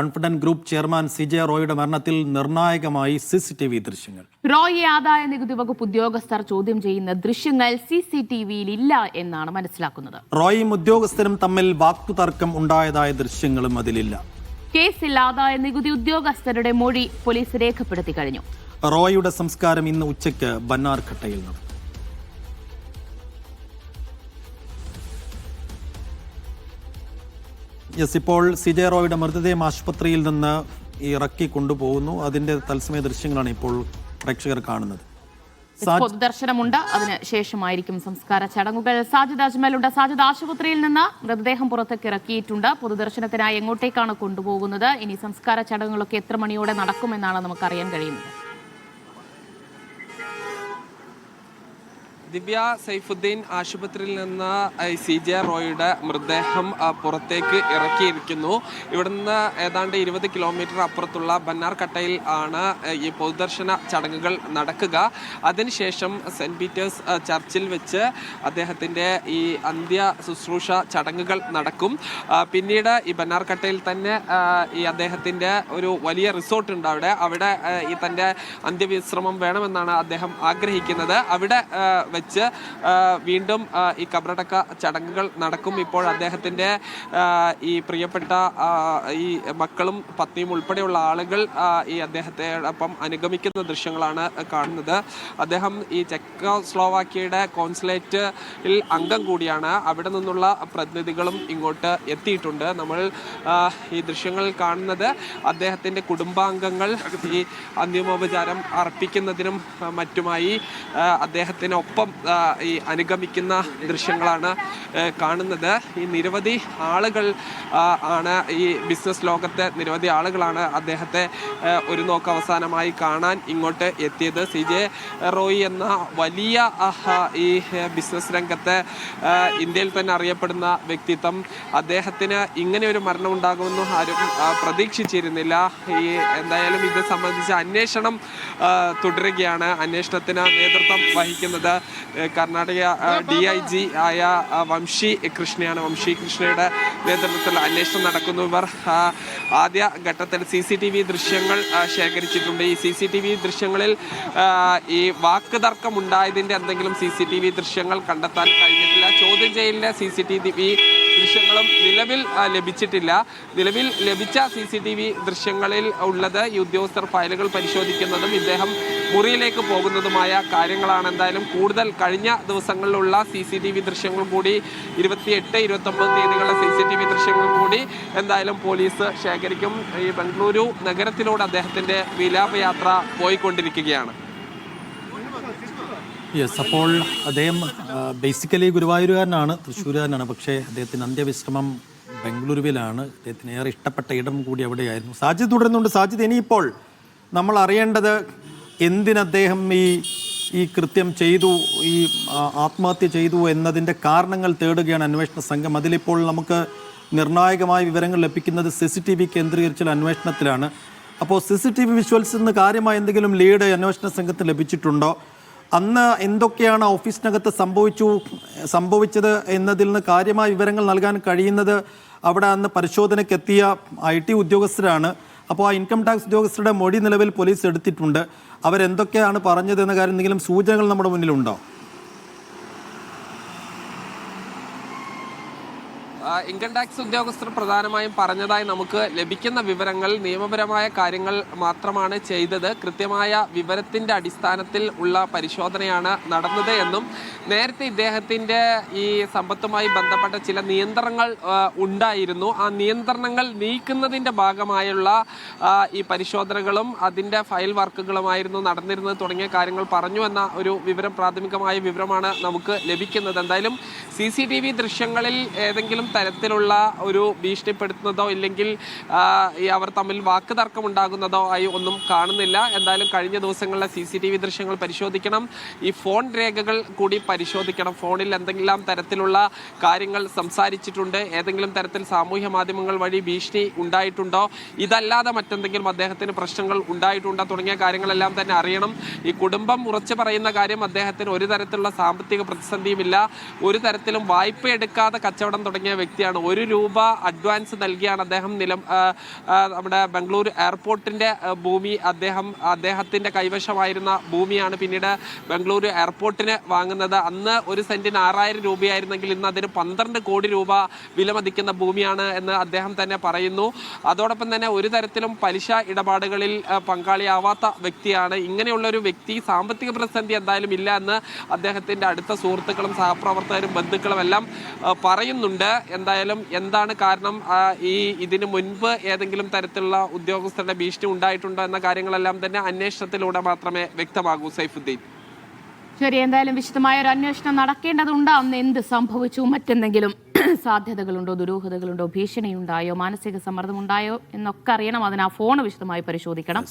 Confident group chairman CJ റോയിയുടെ മരണത്തിൽ നിർണായകമായി CCTV ദൃശ്യങ്ങൾ. റോയിയെ ആദായ നികുതി വകുപ്പ് ഉദ്യോഗസ്ഥർ ചോദ്യം ചെയ്യുന്ന ദൃശ്യങ്ങൾ CCTVയിൽ ഇല്ല എന്നാണ് മനസ്സിലാക്കുന്നത്. റോയിയും ഉദ്യോഗസ്ഥരും തമ്മിൽ വാക്കുതർക്കം ഉണ്ടായതായ ദൃശ്യങ്ങളും അതിലില്ല. കേസിൽ ആദായ നികുതി ഉദ്യോഗസ്ഥരുടെ മൊഴി പോലീസ് രേഖപ്പെടുത്തി കഴിഞ്ഞു. റോയിയുടെ സംസ്കാരം ഇന്ന് ഉച്ചയ്ക്ക് ബന്നാർഘട്ടയിൽ നടന്നു. ഇപ്പോൾ CJ റോയിയുടെ മൃതദേഹം ആശുപത്രിയിൽ നിന്ന് ഇറക്കി കൊണ്ടുപോകുന്നു. അതിന്റെ തത്സമയ ദൃശ്യങ്ങളാണ് ഇപ്പോൾ പ്രേക്ഷകർ കാണുന്നത്. പൊതുദർശനമുണ്ട്, അതിന് ശേഷമായിരിക്കും സംസ്കാര ചടങ്ങുകൾ. സാജിദ് അജ്മലുണ്ട്. സാജിദ്, ആശുപത്രിയിൽ നിന്ന് മൃതദേഹം പുറത്തേക്ക് ഇറക്കിയിട്ടുണ്ട്. പൊതുദർശനത്തിനായി എങ്ങോട്ടേക്കാണ് കൊണ്ടുപോകുന്നത്? ഇനി സംസ്കാര ചടങ്ങുകളൊക്കെ എത്ര മണിയോടെ നടക്കുമെന്നാണ് നമുക്കറിയാൻ കഴിയുന്നത്? ദിവ്യ, സൈഫുദ്ദീൻ ആശുപത്രിയിൽ നിന്ന് CJ റോയിയുടെ മൃതദേഹം പുറത്തേക്ക് ഇറക്കിയിരിക്കുന്നു. ഇവിടുന്ന് ഏതാണ്ട് 20 കിലോമീറ്റർ അപ്പുറത്തുള്ള ബന്നാർഘട്ടയിൽ ആണ് ഈ പൊതുദർശന ചടങ്ങുകൾ നടക്കുക. അതിനുശേഷം സെൻറ് പീറ്റേഴ്സ് ചർച്ചിൽ വെച്ച് അദ്ദേഹത്തിൻ്റെ ഈ അന്ത്യ ശുശ്രൂഷ ചടങ്ങുകൾ നടക്കും. പിന്നീട് ഈ ബന്നാർഘട്ടയിൽ തന്നെ ഈ അദ്ദേഹത്തിൻ്റെ ഒരു വലിയ റിസോർട്ട് ഉണ്ട്. അവിടെ ഈ തൻ്റെ അന്ത്യവിശ്രമം വേണമെന്നാണ് അദ്ദേഹം ആഗ്രഹിക്കുന്നത്. അവിടെ വെച്ച് വീണ്ടും ഈ കബറടക്ക ചടങ്ങുകൾ നടക്കും. ഇപ്പോൾ അദ്ദേഹത്തിൻ്റെ ഈ പ്രിയപ്പെട്ട ഈ മക്കളും പത്നിയും ഉൾപ്പെടെയുള്ള ആളുകൾ ഈ അദ്ദേഹത്തോടൊപ്പം അനുഗമിക്കുന്ന ദൃശ്യങ്ങളാണ് കാണുന്നത്. അദ്ദേഹം ഈ ചെക്കോസ്ലോവാക്യയുടെ കോൺസുലേറ്റിൽ അംഗം കൂടിയാണ്. അവിടെ നിന്നുള്ള പ്രതിനിധികളും ഇങ്ങോട്ട് എത്തിയിട്ടുണ്ട്. നമ്മൾ ഈ ദൃശ്യങ്ങൾ കാണുന്നത് അദ്ദേഹത്തിൻ്റെ കുടുംബാംഗങ്ങൾ ഈ അന്തിമോപചാരം അർപ്പിക്കുന്നതിനും മറ്റുമായി അദ്ദേഹത്തിനൊപ്പം ഈ അനുഗമിക്കുന്ന ദൃശ്യങ്ങളാണ് കാണുന്നത്. ഈ നിരവധി ആളുകൾ ആണ് ഈ ബിസിനസ് ലോകത്തെ നിരവധി ആളുകളാണ് അദ്ദേഹത്തെ ഒരു നോക്ക് അവസാനമായി കാണാൻ ഇങ്ങോട്ട് എത്തിയത്. CJ റോയി എന്ന വലിയ ഈ ബിസിനസ് രംഗത്തെ ഇന്ത്യയിൽ തന്നെ അറിയപ്പെടുന്ന വ്യക്തിത്വം, അദ്ദേഹത്തിന് ഇങ്ങനെ ഒരു മരണം ഉണ്ടാകുമെന്നും ആരും പ്രതീക്ഷിച്ചിരുന്നില്ല. ഈ എന്തായാലും ഇത് സംബന്ധിച്ച് അന്വേഷണം തുടരുകയാണ്. അന്വേഷണത്തിന് നേതൃത്വം വഹിക്കുന്നത് കർണാടക DIG ആയ വംശി കൃഷ്ണയാണ്. വംശി കൃഷ്ണയുടെ നേതൃത്വത്തിൽ അന്വേഷണം നടക്കുന്നു. ഇവർ ആദ്യ ഘട്ടത്തിൽ CCTV ദൃശ്യങ്ങൾ ശേഖരിച്ചിട്ടുണ്ട്. ഈ CCTV ദൃശ്യങ്ങളിൽ ഈ വാക്കുതർക്കം ഉണ്ടായതിൻ്റെ എന്തെങ്കിലും CCTV ദൃശ്യങ്ങൾ കണ്ടെത്താൻ കഴിഞ്ഞിട്ടില്ല. ചോദ്യം ചെയ്യലിലെ CCTV ദൃശ്യങ്ങളും നിലവിൽ ലഭിച്ചിട്ടില്ല. നിലവിൽ ലഭിച്ച CCTV ദൃശ്യങ്ങളിൽ ഉള്ളത് ഈ ഉദ്യോഗസ്ഥർ ഫയലുകൾ പരിശോധിക്കുന്നതും ഇദ്ദേഹം മുറിയിലേക്ക് പോകുന്നതുമായ കാര്യങ്ങളാണ്. എന്തായാലും കൂടുതൽ കഴിഞ്ഞ ദിവസങ്ങളിലുള്ള CCTV ദൃശ്യങ്ങൾ കൂടി 28, 29 തീയതികളുടെ CCTV ദൃശ്യങ്ങൾ കൂടി എന്തായാലും പോലീസ് ശേഖരിക്കും. ഈ ബംഗളൂരു നഗരത്തിലൂടെ അദ്ദേഹത്തിൻ്റെ വിലാപയാത്ര പോയിക്കൊണ്ടിരിക്കുകയാണ്. അപ്പോൾ അദ്ദേഹം ബേസിക്കലി ഗുരുവായൂരുകാരനാണ്, തൃശ്ശൂരുകാരനാണ്. പക്ഷേ അദ്ദേഹത്തിന് അന്ത്യവിശ്രമം ബംഗളൂരുവിലാണ്. അദ്ദേഹത്തിന് ഏറെ ഇഷ്ടപ്പെട്ട ഇടം കൂടി അവിടെയായിരുന്നു. സാജിദ് തുടരുന്നുണ്ട്. സാജിദ്, ഇനിയിപ്പോൾ നമ്മൾ അറിയേണ്ടത് എന്തിനദ്ദേഹം ഈ കൃത്യം ചെയ്തു, ഈ ആത്മഹത്യ ചെയ്തു എന്നതിൻ്റെ കാരണങ്ങൾ തേടുകയാണ് അന്വേഷണ സംഘം. അതിലിപ്പോൾ നമുക്ക് നിർണായകമായ വിവരങ്ങൾ ലഭിക്കുന്നത് CCTV കേന്ദ്രീകരിച്ചുള്ള അന്വേഷണത്തിലാണ്. അപ്പോൾ CCTV വിഷ്വൽസിൽ നിന്ന് കാര്യമായ എന്തെങ്കിലും ലീഡ് അന്വേഷണ സംഘത്തിന് ലഭിച്ചിട്ടുണ്ടോ? അന്ന് എന്തൊക്കെയാണ് ഓഫീസിനകത്ത് സംഭവിച്ചത് എന്നതിൽ നിന്ന് കാര്യമായ വിവരങ്ങൾ നൽകാൻ കഴിയുന്നത് അവിടെ അന്ന് പരിശോധനയ്ക്കെത്തിയ IT ഉദ്യോഗസ്ഥരാണ്. അപ്പോൾ ആ ഇൻകം ടാക്സ് ഉദ്യോഗസ്ഥരുടെ മൊഴി നിലവിൽ പോലീസ് എടുത്തിട്ടുണ്ട്. അവരെന്തൊക്കെയാണ് പറഞ്ഞതെന്ന കാര്യം എന്തെങ്കിലും സൂചനകൾ നമ്മുടെ മുന്നിലുണ്ടോ? ഇൻകം ടാക്സ് ഉദ്യോഗസ്ഥർ പ്രധാനമായും പറഞ്ഞതായി നമുക്ക് ലഭിക്കുന്ന വിവരങ്ങൾ നിയമപരമായ കാര്യങ്ങൾ മാത്രമാണ് ചെയ്തത്. കൃത്യമായ വിവരത്തിൻ്റെ അടിസ്ഥാനത്തിൽ ഉള്ള പരിശോധനയാണ് നടന്നത് എന്നും നേരത്തെ ഇദ്ദേഹത്തിൻ്റെ ഈ സമ്പത്തുമായി ബന്ധപ്പെട്ട ചില നിയന്ത്രണങ്ങൾ ഉണ്ടായിരുന്നു. ആ നിയന്ത്രണങ്ങൾ നീക്കുന്നതിൻ്റെ ഭാഗമായുള്ള ഈ പരിശോധനകളും അതിൻ്റെ ഫയൽ വർക്കുകളുമായിരുന്നു നടന്നിരുന്നത് തുടങ്ങിയ കാര്യങ്ങൾ പറഞ്ഞു എന്ന ഒരു വിവരം, പ്രാഥമികമായ വിവരമാണ് നമുക്ക് ലഭിക്കുന്നത്. എന്തായാലും CCTV ദൃശ്യങ്ങളിൽ ഏതെങ്കിലും തരത്തിലുള്ള ഒരു ഭീഷണിപ്പെടുത്തുന്നതോ ഇല്ലെങ്കിൽ അവർ തമ്മിൽ വാക്കുതർക്കം ഉണ്ടാകുന്നതോ ആയി ഒന്നും കാണുന്നില്ല. എന്തായാലും കഴിഞ്ഞ ദിവസങ്ങളിലെ CCTV ദൃശ്യങ്ങൾ പരിശോധിക്കണം. ഈ ഫോൺ രേഖകൾ കൂടി പരിശോധിക്കണം. ഫോണിൽ എന്തെങ്കിലും തരത്തിലുള്ള കാര്യങ്ങൾ സംസാരിച്ചിട്ടുണ്ട്, ഏതെങ്കിലും തരത്തിൽ സാമൂഹ്യ മാധ്യമങ്ങൾ വഴി ഭീഷണി ഉണ്ടായിട്ടുണ്ടോ, ഇതല്ലാതെ മറ്റെന്തെങ്കിലും അദ്ദേഹത്തിന് പ്രശ്നങ്ങൾ ഉണ്ടായിട്ടുണ്ടോ തുടങ്ങിയ കാര്യങ്ങളെല്ലാം തന്നെ അറിയണം. ഈ കുടുംബം ഉറച്ചു പറയുന്ന കാര്യം, അദ്ദേഹത്തിന് ഒരു തരത്തിലുള്ള സാമ്പത്തിക പ്രതിസന്ധിയുമില്ല, ഒരു തരത്തിലും വായ്പ എടുക്കാതെ കച്ചവടം തുടങ്ങിയ വ്യക്തി വ്യക്തിയാണ്. 1 രൂപ അഡ്വാൻസ് നൽകിയാണ് അദ്ദേഹം നമ്മുടെ ബംഗളൂരു എയർപോർട്ടിന്റെ ഭൂമി അദ്ദേഹത്തിന്റെ കൈവശമായിരുന്ന ഭൂമിയാണ് പിന്നീട് ബംഗളൂരു എയർപോർട്ടിന് വാങ്ങുന്നത്. അന്ന് 1 സെന്റിന് 6000 രൂപയായിരുന്നെങ്കിൽ ഇന്ന് അതിന് 12 കോടി രൂപ വിലമതിക്കുന്ന ഭൂമിയാണ് എന്ന് അദ്ദേഹം തന്നെ പറയുന്നു. അതോടൊപ്പം തന്നെ ഒരു തരത്തിലും പലിശ ഇടപാടുകളിൽ പങ്കാളിയാവാത്ത വ്യക്തിയാണ്. ഇങ്ങനെയുള്ള ഒരു വ്യക്തി സാമ്പത്തിക പ്രതിസന്ധി എന്തായാലും ഇല്ല എന്ന് അദ്ദേഹത്തിന്റെ അടുത്ത സുഹൃത്തുക്കളും സഹപ്രവർത്തകരും ബന്ധുക്കളും എല്ലാം പറയുന്നുണ്ട്. എന്തായാലും എന്താണ് കാരണം, ഇതിനു മുൻപ് ഏതെങ്കിലും തരത്തിലുള്ള ഉദ്യോഗസ്ഥരുടെ ഭീഷണി ഉണ്ടായിട്ടുണ്ടോ എന്ന കാര്യങ്ങളെല്ലാം തന്നെ അന്വേഷണത്തിലൂടെ മാത്രമേ വ്യക്തമാകൂ. സൈഫുദ്ദീൻ, ശരി, എന്തായാലും വിശദമായ ഒരു അന്വേഷണം നടക്കേണ്ടതുണ്ട്. അന്ന് എന്ത് സംഭവിച്ചു, മറ്റെന്തെങ്കിലും സാധ്യതകളുണ്ടോ, ദുരൂഹതകളുണ്ടോ, ഭീഷണിയുണ്ടായോ, മാനസിക സമ്മർദ്ദം ഉണ്ടായോ എന്നൊക്കെ അറിയണം. അതിന് ആ ഫോൺ വിശദമായി പരിശോധിക്കണം.